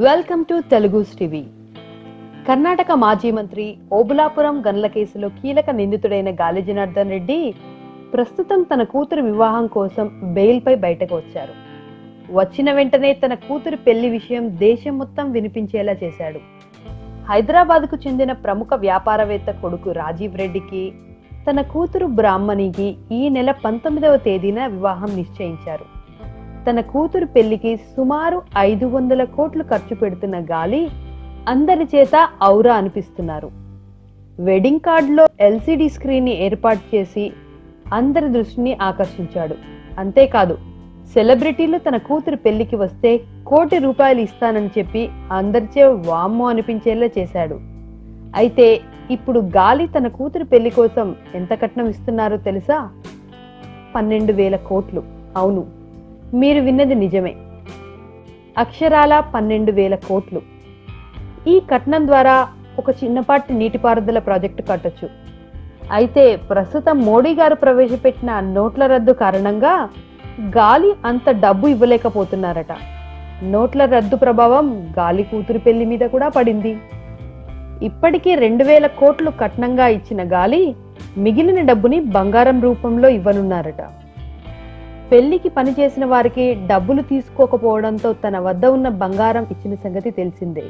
Welcome to Telugus TV. Karnataka మాజీ మంత్రి ఓబులాపురం గన్ల కేసులో కీలక నిందితుడైన గాలి జనార్దన్ రెడ్డి ప్రస్తుతం తన కూతురు వివాహం కోసం బెయిల్పై బయటకు వచ్చారు. వచ్చిన వెంటనే తన కూతురు పెళ్లి విషయం దేశం మొత్తం వినిపించేలా చేశాడు. హైదరాబాద్కు చెందిన ప్రముఖ వ్యాపారవేత్త కొడుకు రాజీవ్ రెడ్డికి తన కూతురు బ్రాహ్మణికి ఈ నెల 19వ తేదీన వివాహం నిశ్చయించారు. తన కూతురు పెళ్లికి సుమారు 500 కోట్లు ఖర్చు పెడుతున్న గాలి అందరి చేత ఔరా అనిపిస్తున్నారు. వెడ్డింగ్ కార్డులో ఎల్సిడి స్క్రీన్ ని ఏర్పాటు చేసి అందరి దృష్టిని ఆకర్షించాడు. అంతేకాదు, సెలబ్రిటీలు తన కూతురు పెళ్లికి వస్తే ₹1 కోటి ఇస్తానని చెప్పి అందరిచే వామ్మో అనిపించేలా చేశాడు. అయితే ఇప్పుడు గాలి తన కూతురు పెళ్లి కోసం ఎంత కట్నం ఇస్తున్నారో తెలుసా? 12,000 కోట్లు. అవును, మీరు విన్నది నిజమే, అక్షరాల 12,000 కోట్లు. ఈ కట్నం ద్వారా ఒక చిన్నపాటి నీటిపారుదల ప్రాజెక్టు కట్టొచ్చు. అయితే ప్రస్తుతం మోడీ గారు ప్రవేశపెట్టిన నోట్ల రద్దు కారణంగా గాలి అంత డబ్బు ఇవ్వలేకపోతున్నారట. నోట్ల రద్దు ప్రభావం గాలి కూతురు పెళ్లి మీద కూడా పడింది. ఇప్పటికీ 2,000 కోట్లు కట్నంగా ఇచ్చిన గాలి మిగిలిన డబ్బుని బంగారం రూపంలో ఇవ్వనున్నారట. పెళ్లికి పనిచేసిన వారికి డబ్బులు తీసుకోకపోవడంతో తన వద్ద ఉన్న బంగారం ఇచ్చిన సంగతి తెలిసిందే.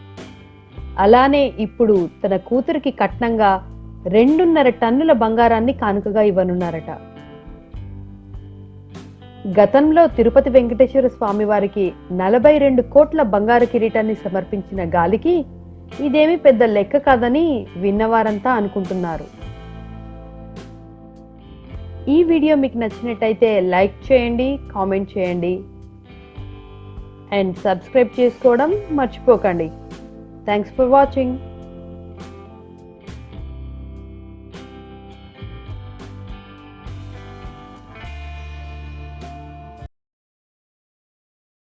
అలానే ఇప్పుడు తన కూతురికి కట్నంగా 2.5 టన్నుల బంగారాన్ని కానుకగా ఇవ్వనున్నారట. గతంలో తిరుపతి వెంకటేశ్వర స్వామి వారికి 42 కోట్ల బంగారు కిరీటాన్ని సమర్పించిన గాలికి ఇదేమీ పెద్ద లెక్క కాదని విన్నవారంతా అనుకుంటున్నారు. ఈ వీడియో మీకు నచ్చినట్టయితే లైక్ చేయండి, కామెంట్ చేయండి అండ్ సబ్స్క్రైబ్ చేసుకోవడం మర్చిపోకండి. Thanks for watching.